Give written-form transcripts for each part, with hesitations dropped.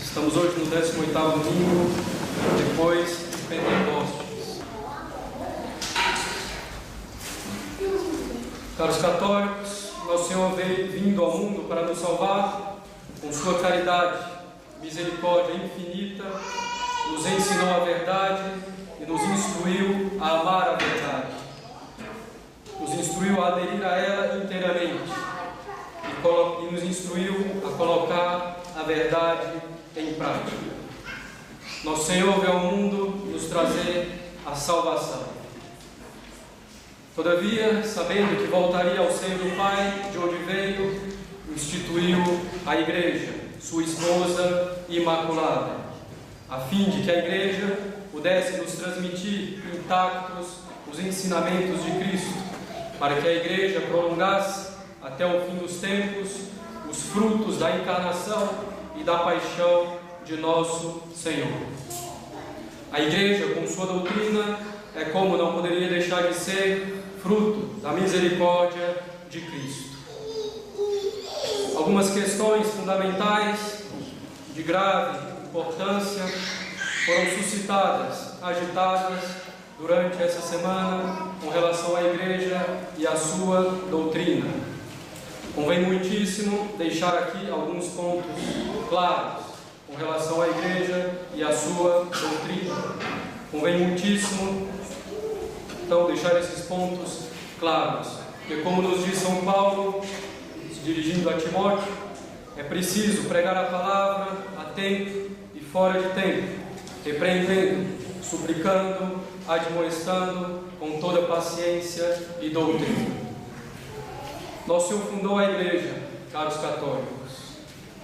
Estamos hoje no 18º domingo, depois de Pentecostes. Caros católicos, nosso Senhor veio vindo ao mundo para nos salvar com sua caridade, misericórdia infinita, nos ensinou a verdade e nos instruiu a amar a verdade. Nos instruiu a aderir a ela inteiramente e nos instruiu a colocar a verdade em prática. Nosso Senhor veio ao mundo nos trazer a salvação. Todavia, sabendo que voltaria ao seio do Pai, de onde veio, instituiu a Igreja, sua esposa imaculada, a fim de que a Igreja pudesse nos transmitir intactos os ensinamentos de Cristo, para que a Igreja prolongasse até o fim dos tempos os frutos da encarnação e da paixão de nosso Senhor. A Igreja, com sua doutrina, é como não poderia deixar de ser fruto da misericórdia de Cristo. Algumas questões fundamentais de grave importância foram suscitadas, agitadas durante essa semana com relação à Igreja e à sua doutrina. Convém muitíssimo deixar aqui alguns pontos claros com relação à Igreja e à sua doutrina. Convém muitíssimo, então, deixar esses pontos claros, porque, como nos diz São Paulo, se dirigindo a Timóteo, é preciso pregar a palavra a tempo e fora de tempo, repreendendo, suplicando, admoestando com toda paciência e doutrina. Nosso Senhor fundou a Igreja, caros católicos.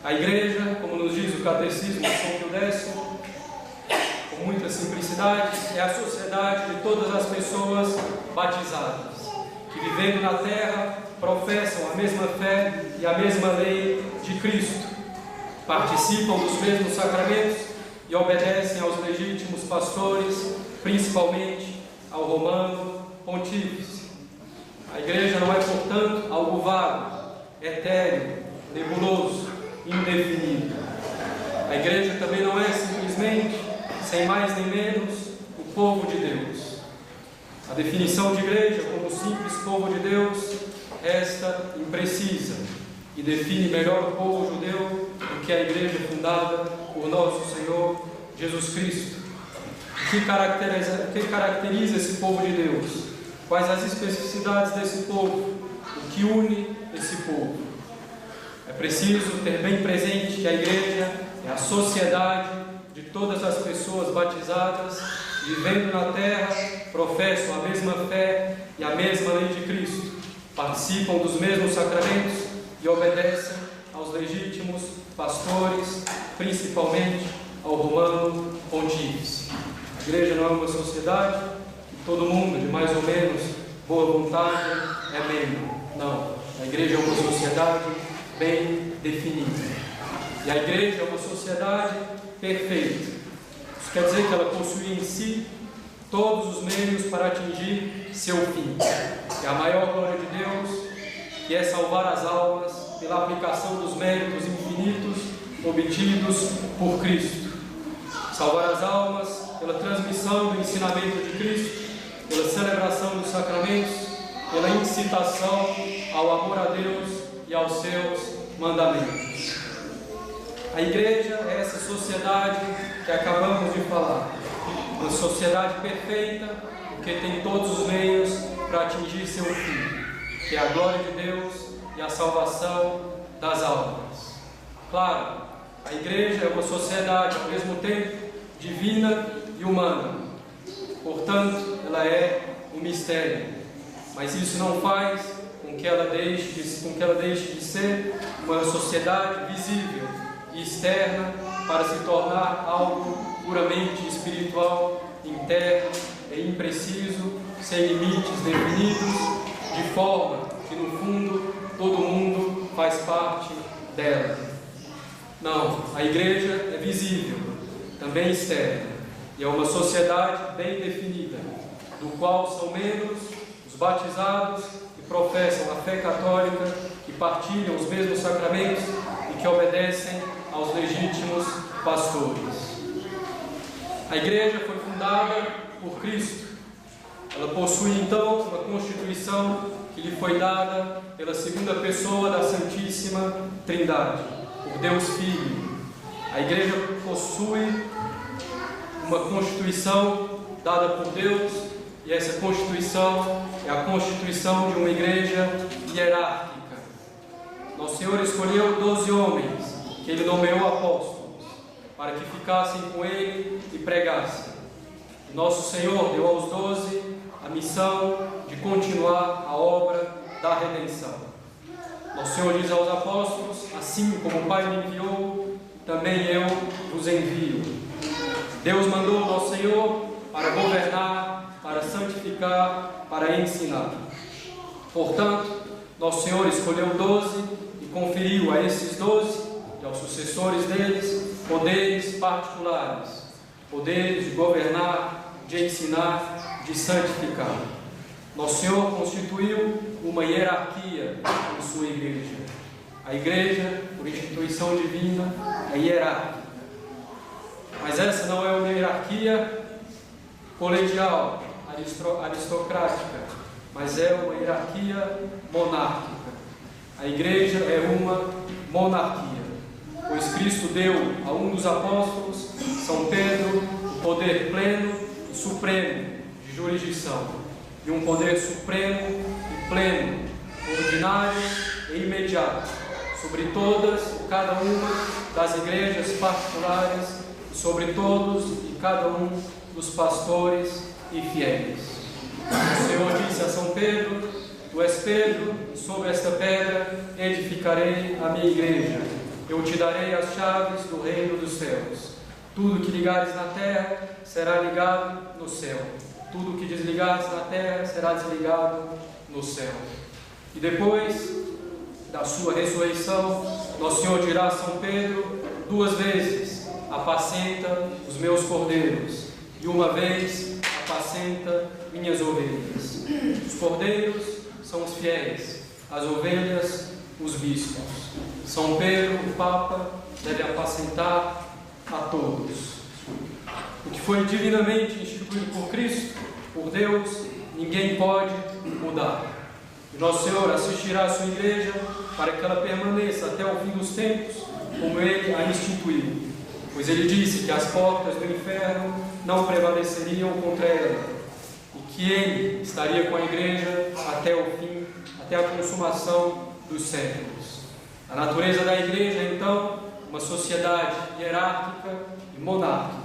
A Igreja, como nos diz o Catecismo de São Pio X, com muita simplicidade, é a sociedade de todas as pessoas batizadas, que vivendo na terra professam a mesma fé e a mesma lei de Cristo, participam dos mesmos sacramentos e obedecem aos legítimos pastores, principalmente ao Romano Pontífice. A Igreja não é, portanto, algo vago, etéreo, nebuloso, indefinido. A Igreja também não é simplesmente, sem mais nem menos, o povo de Deus. A definição de Igreja como simples povo de Deus resta imprecisa e define melhor o povo judeu do que a Igreja fundada por nosso Senhor Jesus Cristo. O que caracteriza esse povo de Deus? Quais as especificidades desse povo? O que une esse povo? É preciso ter bem presente que a Igreja é a sociedade de todas as pessoas batizadas, vivendo na terra, professam a mesma fé e a mesma lei de Cristo, participam dos mesmos sacramentos e obedecem aos legítimos pastores, principalmente ao Romano Pontífice. A Igreja não é uma sociedade que todo mundo, de mais ou menos boa vontade, é membro. Não. A Igreja é uma sociedade bem definida. E a Igreja é uma sociedade perfeita. Isso quer dizer que ela possui em si todos os meios para atingir seu fim, que é a maior glória de Deus, que é salvar as almas pela aplicação dos méritos infinitos obtidos por Cristo. Salvar as almas pela transmissão do ensinamento de Cristo, pela celebração dos sacramentos, pela incitação ao amor a Deus e aos seus mandamentos. A Igreja é essa sociedade que acabamos de falar, uma sociedade perfeita, que tem todos os meios para atingir seu fim, que é a glória de Deus e a salvação das almas. Claro, a Igreja é uma sociedade ao mesmo tempo divina e humana, portanto, ela é um mistério, mas isso não faz com que ela deixe de ser uma sociedade visível e externa para se tornar algo puramente espiritual, interno e impreciso, sem limites definidos, de forma que no fundo todo mundo faz parte dela. Não, a Igreja é visível, também externa, e é uma sociedade bem definida, do qual são membros os batizados que professam a fé católica, que partilham os mesmos sacramentos e que obedecem aos legítimos pastores. A igreja foi fundada por Cristo. Ela possui então uma constituição que lhe foi dada pela segunda pessoa da Santíssima Trindade, por Deus Filho. A igreja possui uma constituição dada por Deus, e essa constituição é a constituição de uma igreja hierárquica. Nosso Senhor escolheu 12 homens, que Ele nomeou apóstolos, para que ficassem com Ele e pregassem. E nosso Senhor deu aos 12 a missão de continuar a obra da redenção. Nosso Senhor diz aos apóstolos: assim como o Pai me enviou, também eu vos envio. Deus mandou o nosso Senhor para governar, para santificar, para ensinar. Portanto, nosso Senhor escolheu 12 e conferiu a esses 12 e aos sucessores deles poderes particulares, poderes de governar, de ensinar, de santificar. Nosso Senhor constituiu uma hierarquia em sua igreja. A igreja, por instituição divina, é hierárquica. Mas essa não é uma hierarquia colegial, aristocrática, mas é uma hierarquia monárquica. A igreja é uma monarquia, pois Cristo deu a um dos apóstolos, São Pedro, o poder pleno e supremo de jurisdição, e um poder supremo e pleno, ordinário e imediato, sobre todas e cada uma das igrejas particulares, e sobre todos e cada um dos pastores e fiéis. O Senhor disse a São Pedro: tu és Pedro, e sobre esta pedra edificarei a minha igreja. Eu te darei as chaves do reino dos céus. Tudo que ligares na terra será ligado no céu. Tudo que desligares na terra será desligado no céu. E depois da sua ressurreição, nosso Senhor dirá a São Pedro 2 vezes: apacenta os meus cordeiros, e uma vez apacenta minhas ovelhas. Os cordeiros são os fiéis, as ovelhas, os bispos. São Pedro, o Papa, deve apacentar a todos. O que foi divinamente instituído por Cristo, por Deus, ninguém pode mudar. E nosso Senhor assistirá à sua igreja para que ela permaneça até o fim dos tempos, como Ele a instituiu. Pois Ele disse que as portas do inferno não prevaleceriam contra ela, e que Ele estaria com a igreja até o fim, até a consumação dos séculos. A natureza da igreja é, então, uma sociedade hierárquica e monárquica.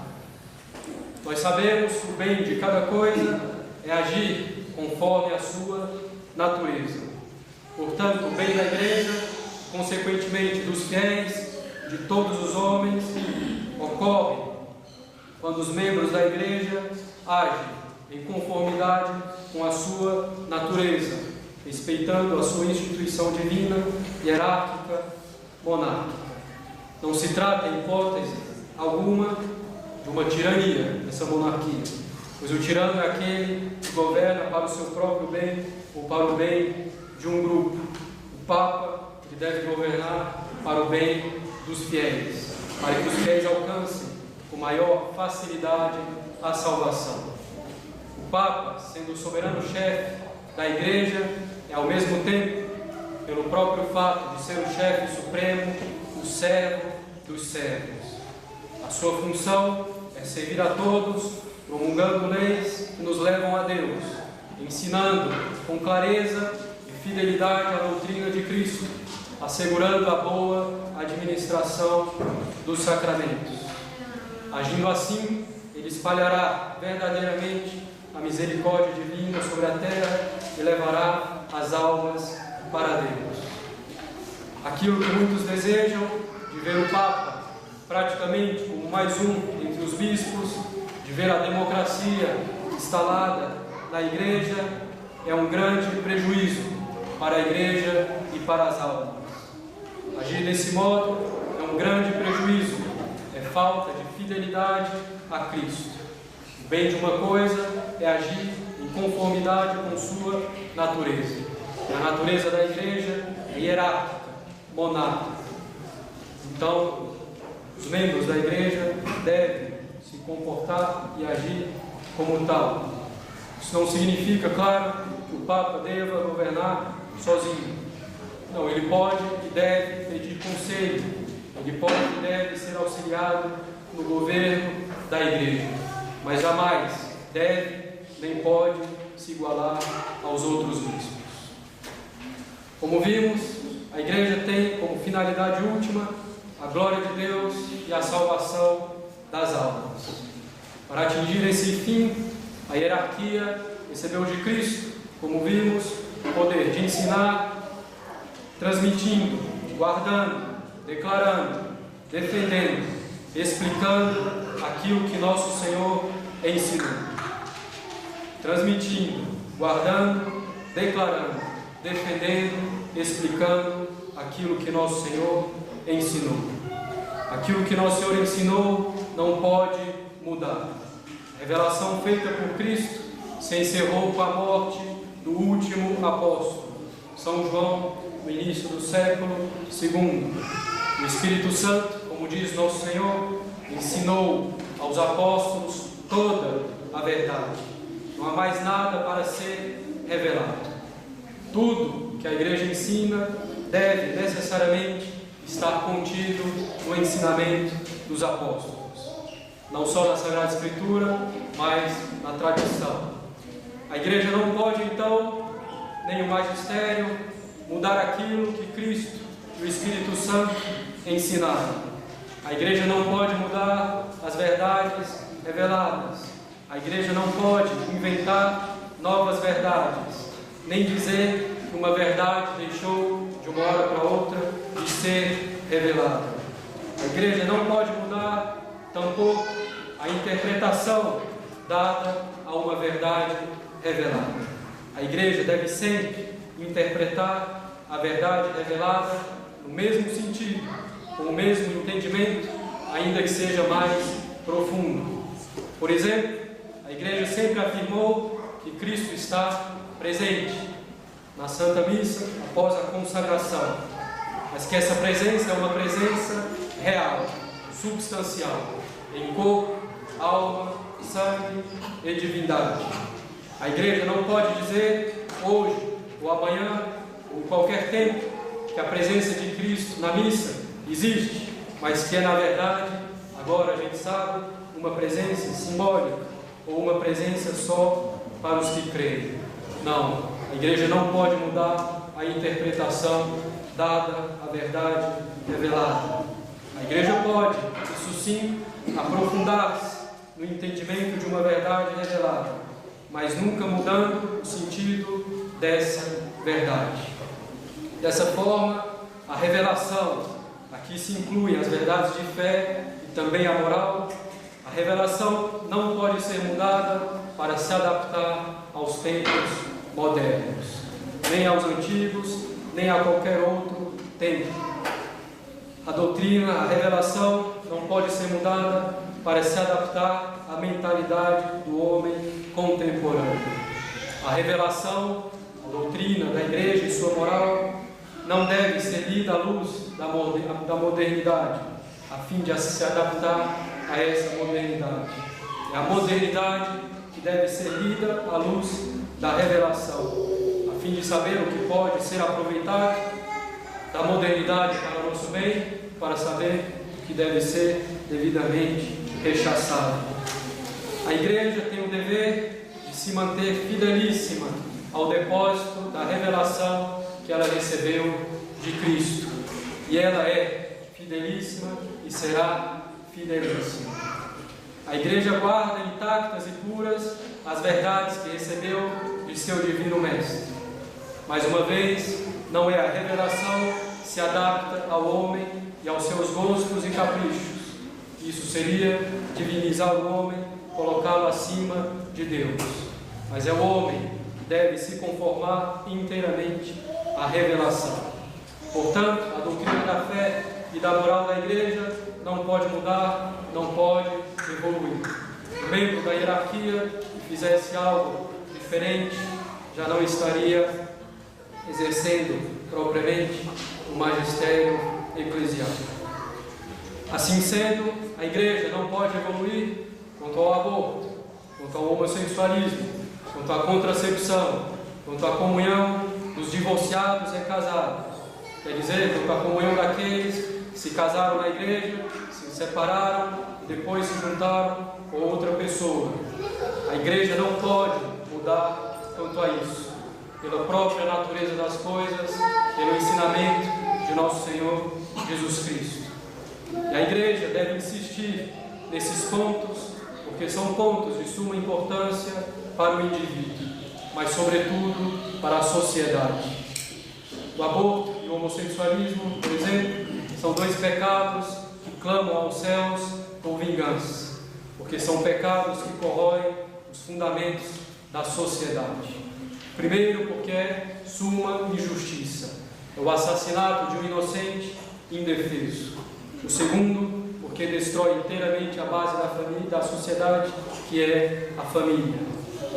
Nós sabemos que o bem de cada coisa é agir conforme a sua natureza. Portanto, o bem da igreja, consequentemente dos fiéis, de todos os homens, ocorre quando os membros da igreja agem em conformidade com a sua natureza, respeitando a sua instituição divina, hierárquica, monárquica. Não se trata, em hipótese alguma, de uma tirania dessa monarquia, pois o tirano é aquele que governa para o seu próprio bem ou para o bem de um grupo. O Papa, que deve governar para o bem dos fiéis, para que os fiéis alcancem com maior facilidade a salvação. O Papa, sendo o soberano chefe da igreja, é ao mesmo tempo, pelo próprio fato de ser o chefe supremo, o servo dos servos. A sua função é servir a todos, promulgando leis que nos levam a Deus, ensinando com clareza e fidelidade a doutrina de Cristo, assegurando a boa administração dos sacramentos. Agindo assim, Ele espalhará verdadeiramente a misericórdia divina sobre a terra e levará as almas para Deus. Aquilo que muitos desejam, de ver o Papa praticamente como mais um entre os bispos, de ver a democracia instalada na igreja, é um grande prejuízo para a igreja e para as almas. Agir desse modo é um grande prejuízo, é falta de fidelidade a Cristo. O bem de uma coisa é agir em conformidade com sua natureza. E a natureza da igreja é hierárquica, monárquica. Então, Os membros da igreja devem se comportar e agir como tal. Isso não significa, claro, que o Papa deva governar sozinho. Não, ele pode e deve pedir conselho, ele pode e deve ser auxiliado no governo da igreja, mas jamais deve nem pode se igualar aos outros bispos. Como vimos, a igreja tem como finalidade última a glória de Deus e a salvação das almas. Para atingir esse fim, a hierarquia recebeu de Cristo, como vimos, o poder de ensinar, transmitindo, guardando, declarando, defendendo, explicando aquilo que nosso Senhor ensinou. Transmitindo, guardando, declarando, defendendo, explicando aquilo que nosso Senhor ensinou. Aquilo que nosso Senhor ensinou não pode mudar. A revelação feita por Cristo se encerrou com a morte do último apóstolo, São João, no início do século II. O Espírito Santo, como diz nosso Senhor, ensinou aos apóstolos toda a verdade. Não há mais nada para ser revelado. Tudo que a igreja ensina deve necessariamente estar contido no ensinamento dos apóstolos, não só na Sagrada Escritura, mas na tradição. A igreja não pode, então, nem o magistério, mudar aquilo que Cristo e o Espírito Santo ensinaram. A igreja não pode mudar as verdades reveladas. A igreja não pode inventar novas verdades, nem dizer que uma verdade deixou de uma hora para outra de ser revelada. A igreja não pode mudar, tampouco, a interpretação dada a uma verdade revelada. A igreja deve sempre interpretar a verdade revelada no mesmo sentido, com o mesmo entendimento, ainda que seja mais profundo. Por exemplo, a igreja sempre afirmou que Cristo está presente na Santa Missa após a consagração, mas que essa presença é uma presença real, substancial, em corpo, alma, sangue e divindade. A igreja não pode dizer hoje ou amanhã ou em qualquer tempo que a presença de Cristo na missa existe, mas que é na verdade, agora a gente sabe, uma presença simbólica ou uma presença só para os que creem. Não, a igreja não pode mudar a interpretação dada à verdade revelada. A igreja pode, isso sim, aprofundar-se no entendimento de uma verdade revelada, mas nunca mudando o sentido dessa verdade. Dessa forma, a revelação, aqui se incluem as verdades de fé e também a moral, a revelação não pode ser mudada para se adaptar aos tempos modernos, nem aos antigos, nem a qualquer outro tempo. A doutrina, a revelação não pode ser mudada para se adaptar à mentalidade do homem contemporâneo. A revelação, a doutrina da igreja e sua moral não deve ser lida à luz da modernidade, a fim de se adaptar a essa modernidade. É a modernidade que deve ser lida à luz da revelação, a fim de saber o que pode ser aproveitado da modernidade para o nosso bem, para saber o que deve ser devidamente rechaçado. A igreja tem o dever de se manter fidelíssima ao depósito da revelação que ela recebeu de Cristo. E ela é fidelíssima e será fidelíssima. A igreja guarda intactas e puras as verdades que recebeu de seu divino Mestre. Mais uma vez, não é a revelação que se adapta ao homem e aos seus gostos e caprichos. Isso seria divinizar o homem, colocá-lo acima de Deus. Mas é o homem que deve se conformar inteiramente à revelação. Portanto, a doutrina da fé e da moral da igreja não pode mudar, não pode evoluir. O membro da hierarquia que fizesse algo diferente já não estaria exercendo propriamente o magistério eclesiástico. Assim sendo, a Igreja não pode evoluir quanto ao aborto, quanto ao homossexualismo, quanto à contracepção, quanto à comunhão dos divorciados e casados. Quer dizer, quanto à comunhão daqueles que se casaram na Igreja, se separaram e depois se juntaram com outra pessoa. A Igreja não pode mudar quanto a isso, pela própria natureza das coisas, pelo ensinamento de nosso Senhor Jesus Cristo. E a Igreja deve insistir nesses pontos, porque são pontos de suma importância para o indivíduo, mas sobretudo para a sociedade. O aborto e o homossexualismo, por exemplo, são dois pecados que clamam aos céus por vingança, porque são pecados que corroem os fundamentos da sociedade. Primeiro, porque é suma injustiça, é o assassinato de um inocente indefeso. O segundo, porque destrói inteiramente a base da família, da sociedade, que é a família,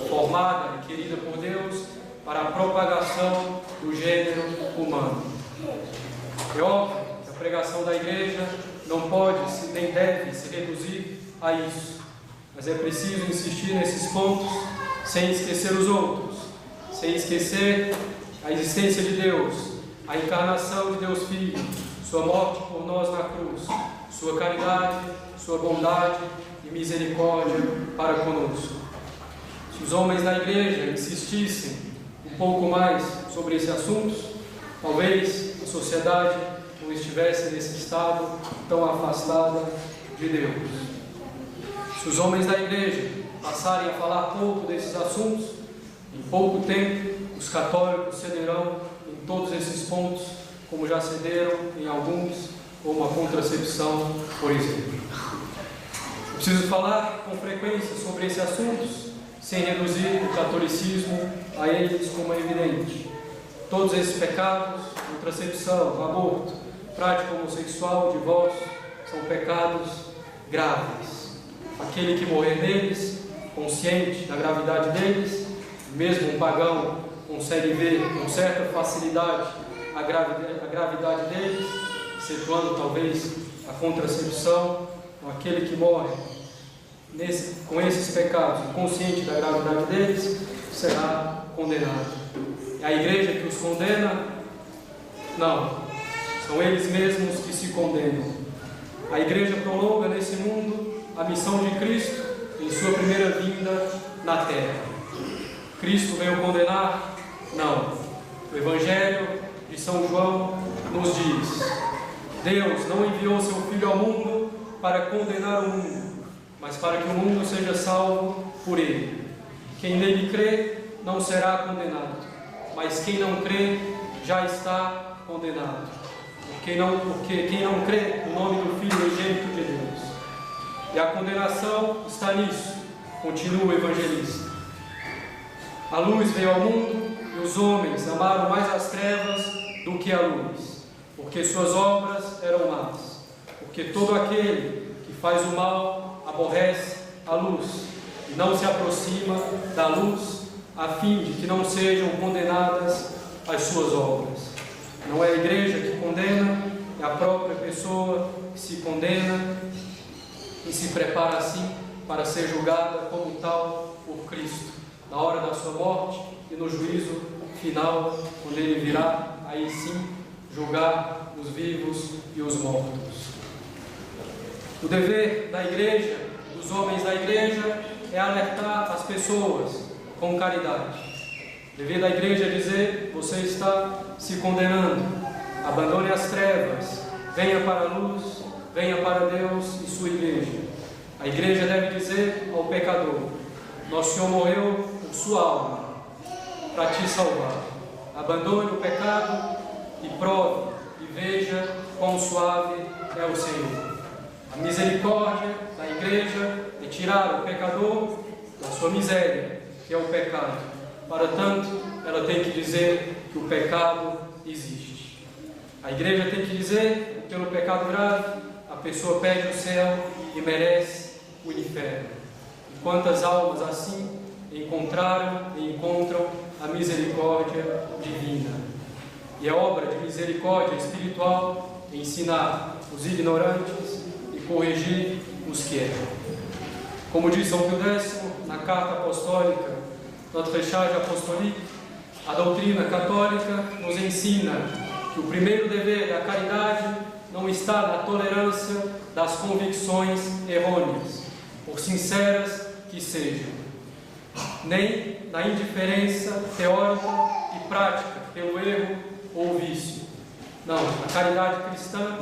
formada e querida por Deus para a propagação do gênero humano. É óbvio que a pregação da Igreja não pode nem deve se reduzir a isso, mas é preciso insistir nesses pontos sem esquecer os outros, sem esquecer a existência de Deus, a encarnação de Deus Filho, sua morte por nós na cruz, sua caridade, sua bondade e misericórdia para conosco. Se os homens da Igreja insistissem um pouco mais sobre esse assunto, talvez a sociedade não estivesse nesse estado tão afastada de Deus. Se os homens da Igreja passarem a falar pouco desses assuntos, em pouco tempo os católicos cederão em todos esses pontos, como já cederam em alguns, como a contracepção, por exemplo. Eu preciso falar com frequência sobre esses assuntos, sem reduzir o catolicismo a eles como é evidente. Todos esses pecados, contracepção, aborto, prática homossexual, divórcio, são pecados graves. Aquele que morrer neles, consciente da gravidade deles, mesmo um pagão consegue ver com certa facilidade a gravidade deles, excetuando talvez a contracepção. Aquele que morre com esses pecados, consciente da gravidade deles, será condenado. É a Igreja que os condena? Não, são eles mesmos que se condenam. A Igreja prolonga nesse mundo a missão de Cristo em sua primeira vinda na terra. Cristo veio condenar? Não. O Evangelho de São João nos diz: Deus não enviou seu Filho ao mundo para condenar o mundo, mas para que o mundo seja salvo por ele. Quem nele crê não será condenado, mas quem não crê já está condenado. Porque quem não crê no nome do Filho unigênito de Deus. E a condenação está nisso, continua o evangelista. A luz veio ao mundo e os homens amaram mais as trevas do que a luz, porque suas obras eram más. Porque todo aquele que faz o mal aborrece a luz e não se aproxima da luz, a fim de que não sejam condenadas as suas obras. Não é a Igreja que condena, é a própria pessoa que se condena e se prepara assim para ser julgada como tal por Cristo, na hora da sua morte e no juízo final, quando Ele virá, aí sim, julgar os vivos e os mortos. O dever da Igreja, dos homens da Igreja, é alertar as pessoas com caridade. O dever da Igreja é dizer: você está se condenando, abandone as trevas, venha para a luz, venha para Deus e sua Igreja. A Igreja deve dizer ao pecador: nosso Senhor morreu por sua alma, para te salvar. Abandone o pecado e prove e veja quão suave é o Senhor. A misericórdia da Igreja é tirar o pecador da sua miséria, que é o pecado. Para tanto, ela tem que dizer que o pecado existe. A Igreja tem que dizer que pelo pecado grave a pessoa perde o céu e merece o inferno. E quantas almas assim encontraram e encontram a misericórdia divina. E é obra de misericórdia espiritual ensinar os ignorantes corrigir os que erram. Como diz São Pio X na Carta Apostólica, Notre Charge Apostolique, a doutrina católica nos ensina que o primeiro dever da caridade não está na tolerância das convicções errôneas, por sinceras que sejam, nem na indiferença teórica e prática pelo erro ou vício. Não, a caridade cristã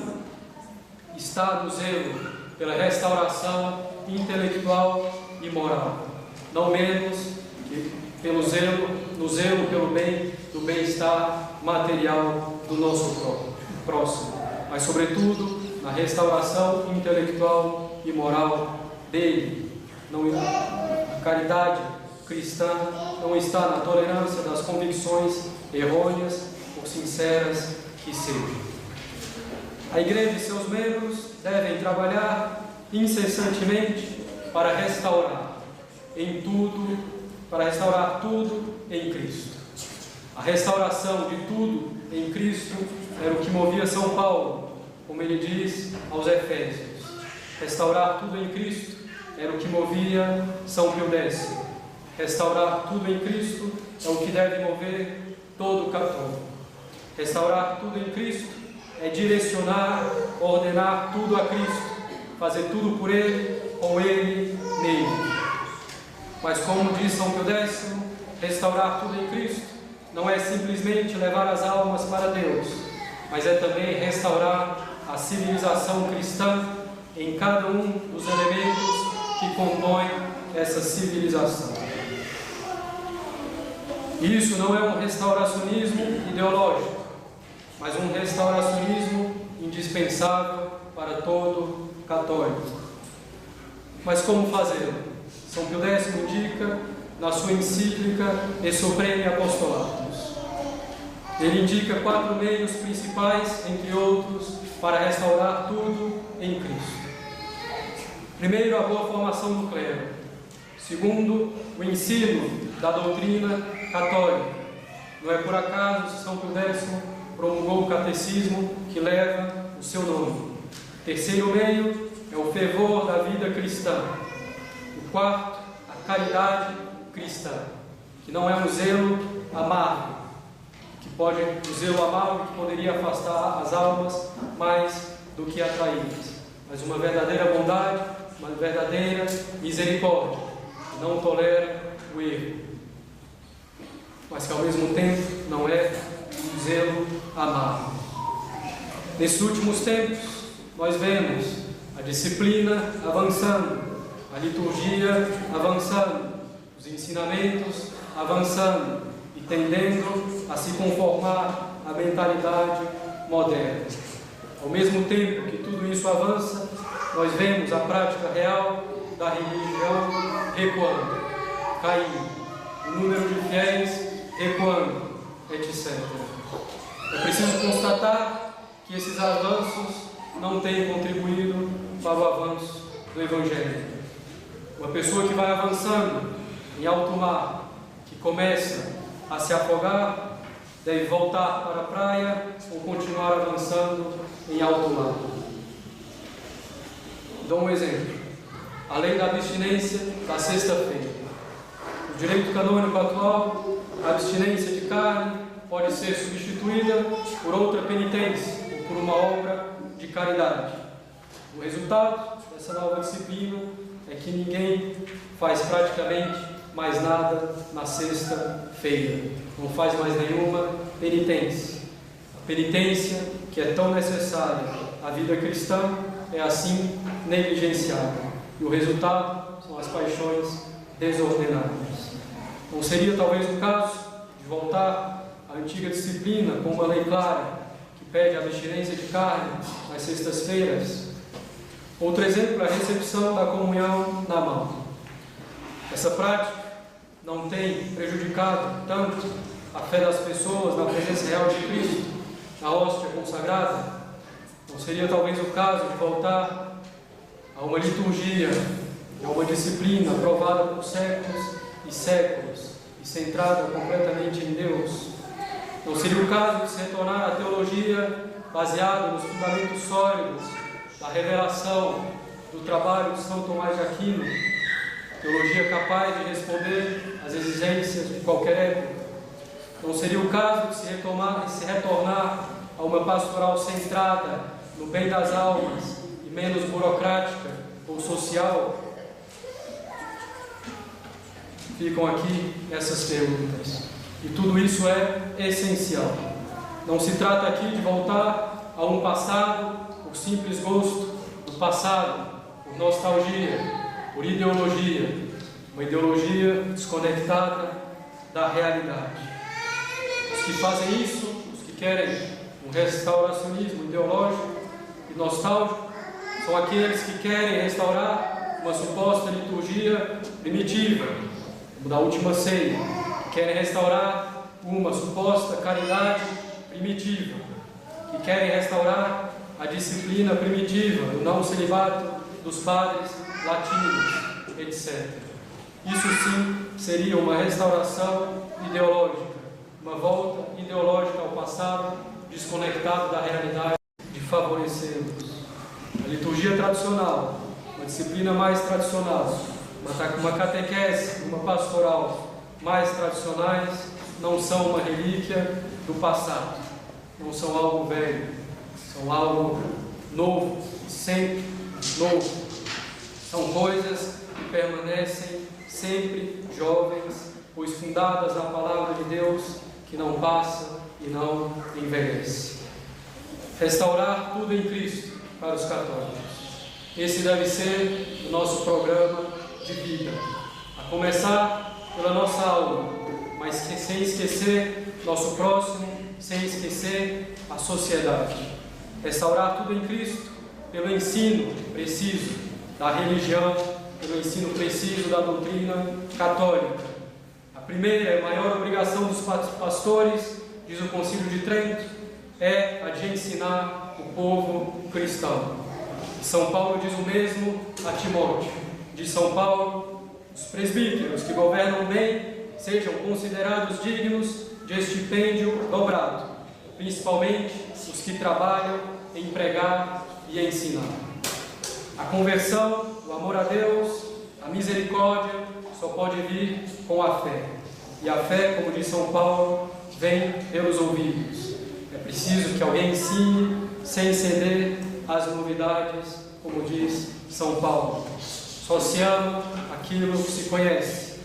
está no zelo pela restauração intelectual e moral, não menos que no zelo pelo bem do bem-estar material do nosso próximo, mas sobretudo na restauração intelectual e moral dele. A caridade cristã não está na tolerância das convicções errôneas, por sinceras que sejam. A Igreja e seus membros devem trabalhar incessantemente para restaurar tudo em Cristo. A restauração de tudo em Cristo era o que movia São Paulo, como ele diz aos Efésios. Restaurar tudo em Cristo era o que movia São Pio X. Restaurar tudo em Cristo é o que deve mover todo católico. Restaurar tudo em Cristo é direcionar, ordenar tudo a Cristo, fazer tudo por Ele, com Ele, nele. Mas como diz São Pio X, restaurar tudo em Cristo não é simplesmente levar as almas para Deus, mas é também restaurar a civilização cristã em cada um dos elementos que compõem essa civilização. Isso não é um restauracionismo ideológico, mas um restauracionismo indispensável para todo católico. Mas como fazê-lo? São Pio X indica na sua encíclica E Supremi Apostolatus. Ele indica 4 meios principais, entre outros, para restaurar tudo em Cristo. Primeiro, a boa formação do clero. Segundo, o ensino da doutrina católica. Não é por acaso que São Pio X promulgou o catecismo que leva o seu nome. Terceiro meio é o fervor da vida cristã. O quarto, a caridade cristã, que não é um zelo amargo, o zelo amargo que poderia afastar as almas mais do que atraí-las, mas uma verdadeira bondade, uma verdadeira misericórdia, que não tolera o erro, mas que ao mesmo tempo não é um zelo amargo. Nesses últimos tempos, nós vemos a disciplina avançando, a liturgia avançando, os ensinamentos avançando e tendendo a se conformar à mentalidade moderna. Ao mesmo tempo que tudo isso avança, nós vemos a prática real da religião recuando, caindo, o número de fiéis recuando, etc. É preciso constatar que esses avanços não têm contribuído para o avanço do Evangelho. Uma pessoa que vai avançando em alto mar, que começa a se afogar, deve voltar para a praia ou continuar avançando em alto mar. Dou um exemplo. A lei da abstinência da sexta-feira. O direito canônico atual, a abstinência de carne pode ser substituída por outra penitência ou por uma obra de caridade. O resultado dessa nova disciplina é que ninguém faz praticamente mais nada na sexta-feira. Não faz mais nenhuma penitência. A penitência, que é tão necessária à vida cristã, é assim negligenciada. E o resultado são as paixões desordenadas. Não seria talvez o caso de voltar à antiga disciplina com uma lei clara que pede a abstinência de carne nas sextas-feiras? Outro exemplo é a recepção da comunhão na mão. Essa prática não tem prejudicado tanto a fé das pessoas na presença real de Cristo, na hóstia consagrada? Não seria talvez o caso de voltar a uma liturgia, a uma disciplina aprovada por séculos e séculos e centrada completamente em Deus? Não seria o caso de se retornar à teologia baseada nos fundamentos sólidos da revelação do trabalho de São Tomás de Aquino, teologia capaz de responder às exigências de qualquer época. Não seria o caso de se retornar a uma pastoral centrada no bem das almas e menos burocrática ou social? Ficam aqui essas perguntas. E tudo isso é essencial. Não se trata aqui de voltar a um passado por simples gosto do passado, por nostalgia, por ideologia, uma ideologia desconectada da realidade. Os que fazem isso, os que querem um restauracionismo ideológico e nostálgico, são aqueles que querem restaurar uma suposta liturgia primitiva, como da última ceia, que querem restaurar uma suposta caridade primitiva, que querem restaurar a disciplina primitiva do não celibato dos padres latinos, etc. Isso sim seria uma restauração ideológica, uma volta ideológica ao passado, desconectado da realidade, de favorecê-los. A liturgia tradicional, uma disciplina mais tradicional, uma catequese, uma pastoral mais tradicionais, não são uma relíquia do passado, não são algo velho, são algo novo, sempre novo. São coisas que permanecem sempre jovens, pois fundadas na palavra de Deus, que não passa e não envelhece. Restaurar tudo em Cristo para os católicos. Esse deve ser o nosso programa de vida, a começar pela nossa alma, mas sem esquecer nosso próximo, sem esquecer a sociedade. Restaurar tudo em Cristo pelo ensino preciso da religião, pelo ensino preciso da doutrina católica. A primeira e maior obrigação dos pastores, diz o Concílio de Trento, é a de ensinar o povo cristão. São Paulo diz o mesmo a Timóteo. Diz São Paulo: os presbíteros que governam bem sejam considerados dignos de estipêndio dobrado, principalmente os que trabalham em pregar e ensinar. A conversão, o amor a Deus, a misericórdia só pode vir com a fé. E a fé, como diz São Paulo, vem pelos ouvidos. É preciso que alguém ensine sem ceder às novidades, como diz São Paulo. Só se ama aquilo que se conhece.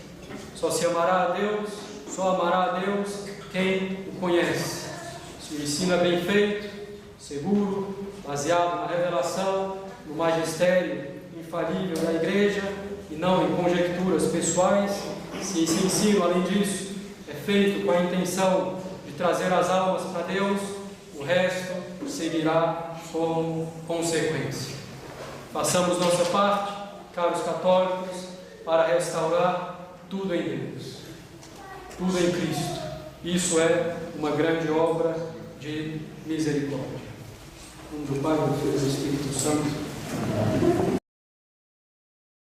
Só se amará a Deus, só amará a Deus quem o conhece. Se o ensino é bem feito, seguro, baseado na revelação, no magistério infalível da Igreja e não em conjecturas pessoais, se esse ensino, além disso, é feito com a intenção de trazer as almas para Deus, o resto seguirá como consequência. Façamos nossa parte, caros católicos, para restaurar tudo em Deus, tudo em Cristo. Isso é uma grande obra de misericórdia. Em nome do Pai, do Filho e do Espírito Santo.